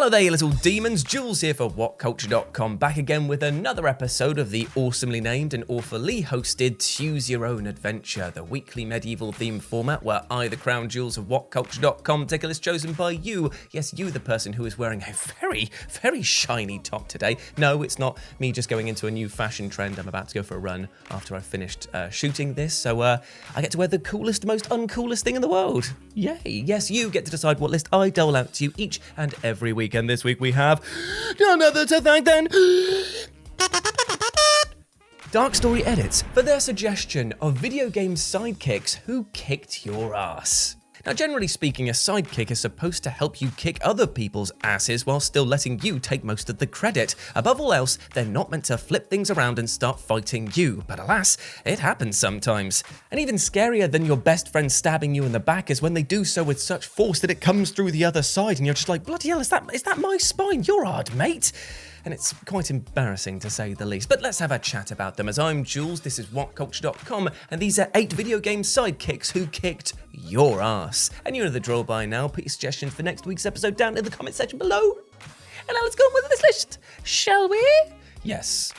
Hello there, you little demons. Jules here for WhatCulture.com, back again with another episode of the awesomely named and awfully hosted Choose Your Own Adventure, the weekly medieval themed format where I, the Crown Jules of WhatCulture.com, take a list chosen by you. Yes, you, the person who is wearing a very, very shiny top today. No, it's not me just going into a new fashion trend. I'm about to go for a run after I've finished shooting this, so I get to wear the coolest, most uncoolest thing in the world. Yay. Yes, you get to decide what list I dole out to you each and every week. And this week we have none other to thank than Dark Story Edits for their suggestion of video game sidekicks who kicked your ass. Now, generally speaking, a sidekick is supposed to help you kick other people's asses while still letting you take most of the credit. Above all else, they're not meant to flip things around and start fighting you. But alas, it happens sometimes. And even scarier than your best friend stabbing you in the back is when they do so with such force that it comes through the other side and you're just like, bloody hell, is that my spine? You're hard, mate. And it's quite embarrassing to say the least. But let's have a chat about them. As I'm Jules, this is WhatCulture.com, and these are 8 video game sidekicks who kicked your ass. And you know the drill by now. Put your suggestions for next week's episode down in the comment section below. And now let's go on with this list, shall we? Yes.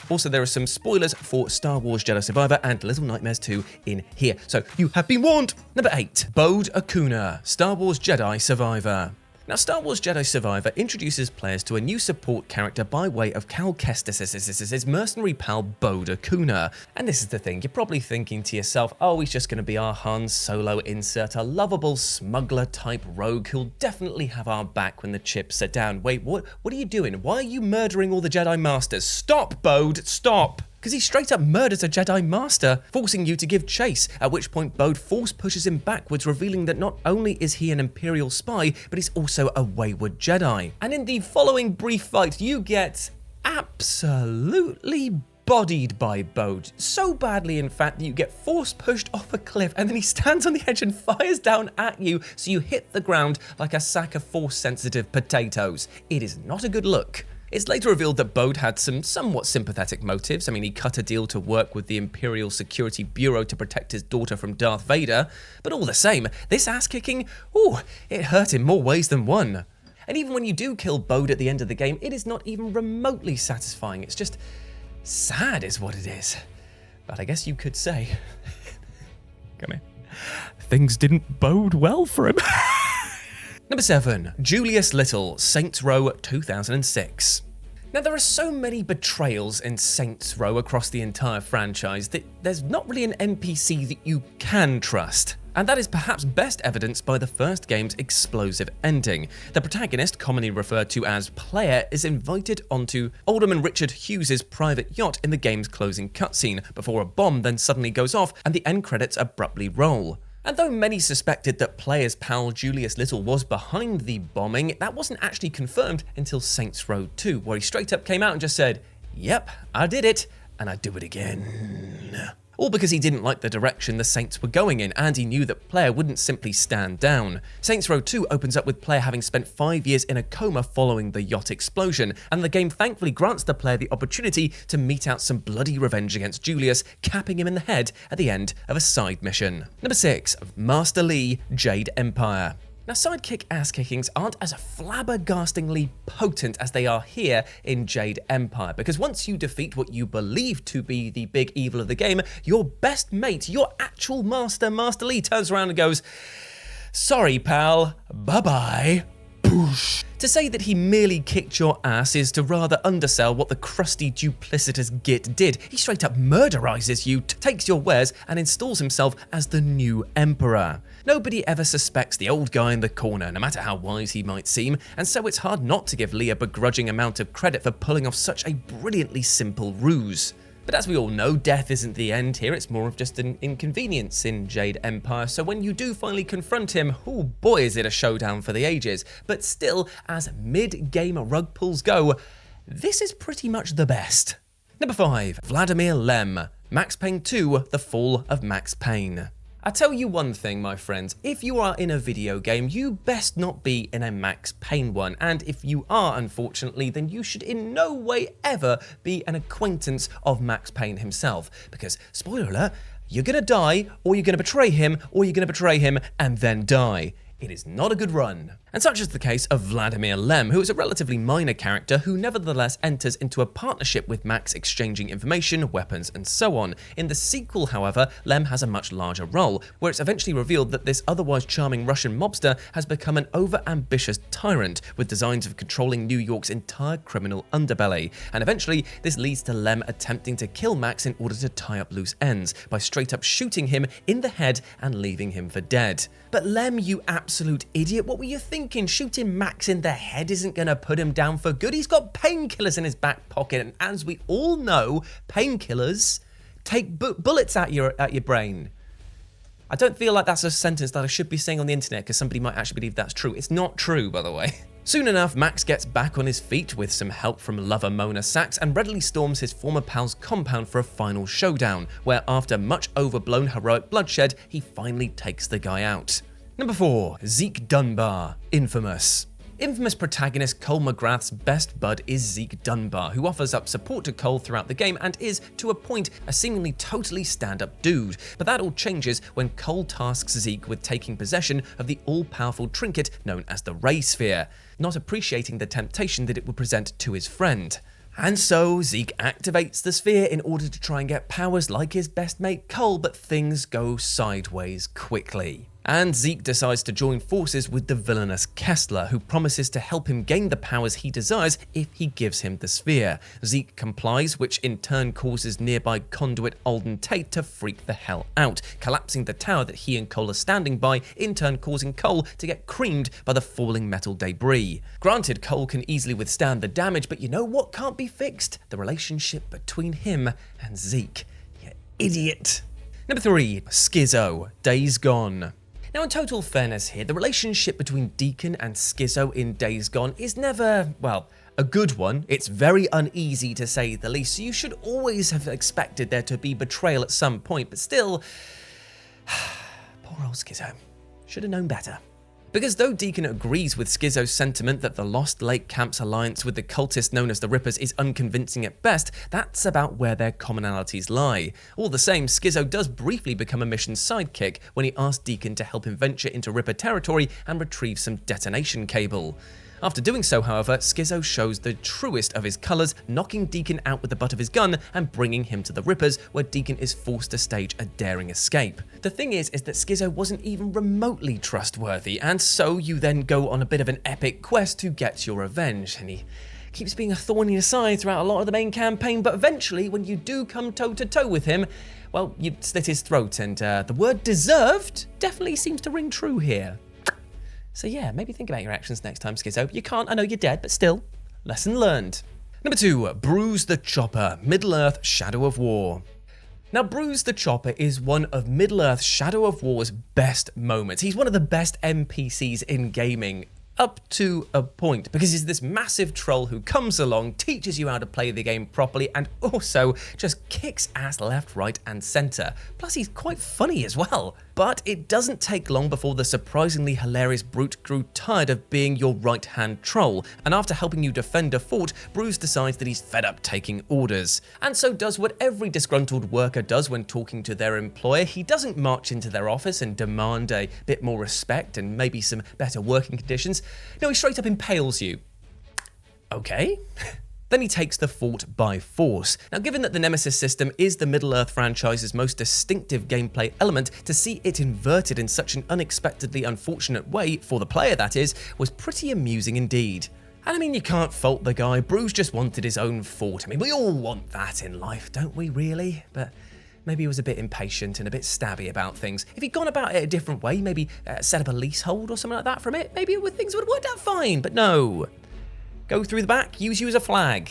Also, there are some spoilers for Star Wars Jedi Survivor and Little Nightmares 2 in here. So you have been warned. Number 8, Bode Akuna, Star Wars Jedi Survivor. Now, Star Wars Jedi Survivor introduces players to a new support character by way of Cal Kestis' mercenary pal Bode Akuna. And this is the thing, you're probably thinking to yourself, oh, he's just going to be our Han Solo insert, a lovable smuggler-type rogue who'll definitely have our back when the chips are down. Wait, what are you doing? Why are you murdering all the Jedi Masters? Stop, Bode, stop! Because he straight up murders a Jedi Master, forcing you to give chase, at which point Bode force pushes him backwards, revealing that not only is he an Imperial spy, but he's also a wayward Jedi. And in the following brief fight, you get absolutely bodied by Bode. So badly, in fact, that you get force pushed off a cliff and then he stands on the edge and fires down at you, so you hit the ground like a sack of force-sensitive potatoes. It is not a good look. It's later revealed that Bode had some somewhat sympathetic motives. I mean, he cut a deal to work with the Imperial Security Bureau to protect his daughter from Darth Vader, but all the same, this ass-kicking, it hurt in more ways than one. And even when you do kill Bode at the end of the game, it is not even remotely satisfying. It's just sad is what it is. But I guess you could say, come here, things didn't bode well for him. Number 7, Julius Little, Saints Row 2006. Now, there are so many betrayals in Saints Row across the entire franchise that there's not really an NPC that you can trust. And that is perhaps best evidenced by the first game's explosive ending. The protagonist, commonly referred to as Player, is invited onto Alderman Richard Hughes' private yacht in the game's closing cutscene, before a bomb then suddenly goes off and the end credits abruptly roll. And though many suspected that Player's pal Julius Little was behind the bombing, that wasn't actually confirmed until Saints Row 2, where he straight up came out and just said, yep, I did it, and I'd do it again. All because he didn't like the direction the Saints were going in, and he knew that Player wouldn't simply stand down. Saints Row 2 opens up with Player having spent 5 years in a coma following the yacht explosion, and the game thankfully grants the player the opportunity to mete out some bloody revenge against Julius, capping him in the head at the end of a side mission. Number 6, Master Li, Jade Empire. Now, sidekick ass-kickings aren't as flabbergastingly potent as they are here in Jade Empire, because once you defeat what you believe to be the big evil of the game, your best mate, your actual master, Master Li, turns around and goes, sorry, pal, bye-bye. Boosh. To say that he merely kicked your ass is to rather undersell what the crusty, duplicitous git did. He straight up murderizes you, takes your wares, and installs himself as the new emperor. Nobody ever suspects the old guy in the corner, no matter how wise he might seem, and so it's hard not to give Lee a begrudging amount of credit for pulling off such a brilliantly simple ruse. But as we all know, death isn't the end here, it's more of just an inconvenience in Jade Empire, so when you do finally confront him, oh boy is it a showdown for the ages. But still, as mid-game rug pulls go, this is pretty much the best. Number 5, Vladimir LM, Max Payne 2, The Fall of Max Payne. I tell you one thing, my friends, if you are in a video game, you best not be in a Max Payne one, and if you are, unfortunately, then you should in no way ever be an acquaintance of Max Payne himself, because, spoiler alert, you're gonna die, or you're gonna betray him, or you're gonna betray him and then die. It is not a good run. And such is the case of Vladimir LM, who is a relatively minor character who nevertheless enters into a partnership with Max, exchanging information, weapons, and so on. In the sequel, however, Lem has a much larger role, where it's eventually revealed that this otherwise charming Russian mobster has become an over-ambitious tyrant with designs of controlling New York's entire criminal underbelly. And eventually, this leads to Lem attempting to kill Max in order to tie up loose ends by straight up shooting him in the head and leaving him for dead. But Lem, you absolute idiot, what were you thinking? Shooting Max in the head isn't going to put him down for good. He's got painkillers in his back pocket, and as we all know, painkillers take bullets at your brain. I don't feel like that's a sentence that I should be saying on the internet because somebody might actually believe that's true. It's not true, by the way. Soon enough, Max gets back on his feet with some help from lover Mona Sachs and readily storms his former pal's compound for a final showdown, where after much overblown heroic bloodshed, he finally takes the guy out. Number 4, Zeke Dunbar, Infamous. Infamous protagonist Cole McGrath's best bud is Zeke Dunbar, who offers up support to Cole throughout the game and is, to a point, a seemingly totally stand-up dude. But that all changes when Cole tasks Zeke with taking possession of the all-powerful trinket known as the Ray Sphere, not appreciating the temptation that it would present to his friend. And so Zeke activates the sphere in order to try and get powers like his best mate Cole, but things go sideways quickly. And Zeke decides to join forces with the villainous Kessler, who promises to help him gain the powers he desires if he gives him the sphere. Zeke complies, which in turn causes nearby conduit Alden Tate to freak the hell out, collapsing the tower that he and Cole are standing by, in turn causing Cole to get creamed by the falling metal debris. Granted, Cole can easily withstand the damage, but you know what can't be fixed? The relationship between him and Zeke. You idiot. Number 3, Skizo, Days Gone. Now, in total fairness here, the relationship between Deacon and Skizo in Days Gone is never, well, a good one. It's very uneasy to say the least, so you should always have expected there to be betrayal at some point, but still, poor old Skizo. Should have known better. Because though Deacon agrees with Skizo's sentiment that the Lost Lake Camp's alliance with the cultist known as the Rippers is unconvincing at best, that's about where their commonalities lie. All the same, Skizo does briefly become a mission sidekick when he asks Deacon to help him venture into Ripper territory and retrieve some detonation cable. After doing so, however, Skizo shows the truest of his colours, knocking Deacon out with the butt of his gun and bringing him to the Rippers, where Deacon is forced to stage a daring escape. The thing is that Skizo wasn't even remotely trustworthy, and so you then go on a bit of an epic quest to get your revenge, and he keeps being a thorn in your side throughout a lot of the main campaign, but eventually, when you do come toe-to-toe with him, well, you slit his throat, and the word deserved definitely seems to ring true here. So yeah, maybe think about your actions next time, Skizo. You can't, I know you're dead, but still, lesson learned. Number 2, Bruise the Chopper, Middle-earth Shadow of War. Now, Bruise the Chopper is one of Middle-earth Shadow of War's best moments. He's one of the best NPCs in gaming, up to a point, because he's this massive troll who comes along, teaches you how to play the game properly, and also just kicks ass left, right, and centre. Plus, he's quite funny as well. But it doesn't take long before the surprisingly hilarious brute grew tired of being your right-hand troll, and after helping you defend a fort, Bruce decides that he's fed up taking orders. And so does what every disgruntled worker does when talking to their employer. He doesn't march into their office and demand a bit more respect and maybe some better working conditions. No, he straight up impales you. Okay. Then he takes the fort by force. Now, given that the Nemesis system is the Middle-earth franchise's most distinctive gameplay element, to see it inverted in such an unexpectedly unfortunate way, for the player that is, was pretty amusing indeed. And I mean, you can't fault the guy. Bruce just wanted his own fort. I mean, we all want that in life, don't we, really? But maybe he was a bit impatient and a bit stabby about things. If he'd gone about it a different way, maybe set up a leasehold or something like that from it, maybe things would have worked out fine, but no. Go through the back, use you as a flag.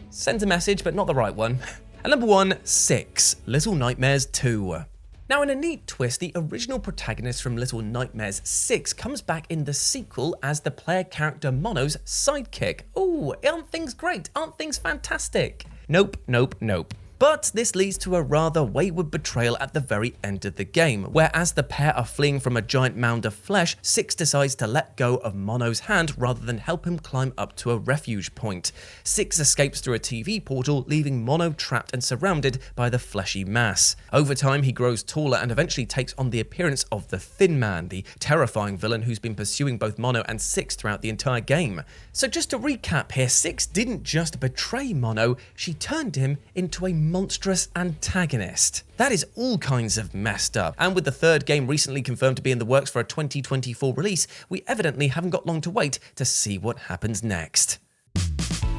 Sends a message, but not the right one. And number 1, 6, Little Nightmares 2. Now, in a neat twist, the original protagonist from Little Nightmares 6 comes back in the sequel as the player character Mono's sidekick. Ooh, aren't things great? Aren't things fantastic? Nope, nope, nope. But this leads to a rather wayward betrayal at the very end of the game, where as the pair are fleeing from a giant mound of flesh, Six decides to let go of Mono's hand rather than help him climb up to a refuge point. Six escapes through a TV portal, leaving Mono trapped and surrounded by the fleshy mass. Over time, he grows taller and eventually takes on the appearance of the Thin Man, the terrifying villain who's been pursuing both Mono and Six throughout the entire game. So just to recap here, Six didn't just betray Mono, she turned him into a monstrous antagonist. That is all kinds of messed up. And with the third game recently confirmed to be in the works for a 2024 release, we evidently haven't got long to wait to see what happens next.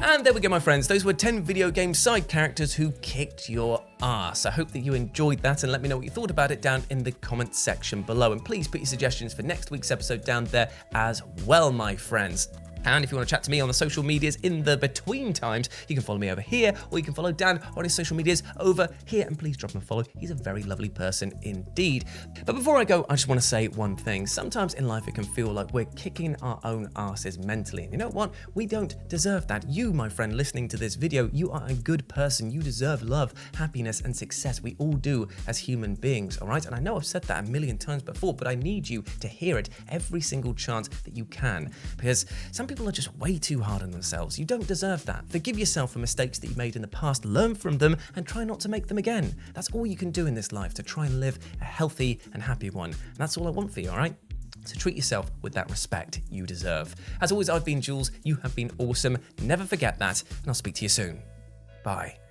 And there we go, my friends. Those were 10 video game side characters who kicked your ass. I hope that you enjoyed that, and let me know what you thought about it down in the comment section below. And please put your suggestions for next week's episode down there as well, my friends. And if you want to chat to me on the social medias in the between times, you can follow me over here, or you can follow Dan on his social medias over here. And please drop him a follow. He's a very lovely person indeed. But before I go, I just want to say one thing. Sometimes in life it can feel like we're kicking our own asses mentally. And you know what? We don't deserve that. You, my friend, listening to this video, you are a good person. You deserve love, happiness, and success. We all do as human beings, all right? And I know I've said that a million times before, but I need you to hear it every single chance that you can. Because some people are just way too hard on themselves. You don't deserve that. Forgive yourself for mistakes that you made in the past, learn from them, and try not to make them again. That's all you can do in this life, to try and live a healthy and happy one. And that's all I want for you, all right? So treat yourself with that respect you deserve. As always, I've been Jules. You have been awesome. Never forget that, and I'll speak to you soon. Bye.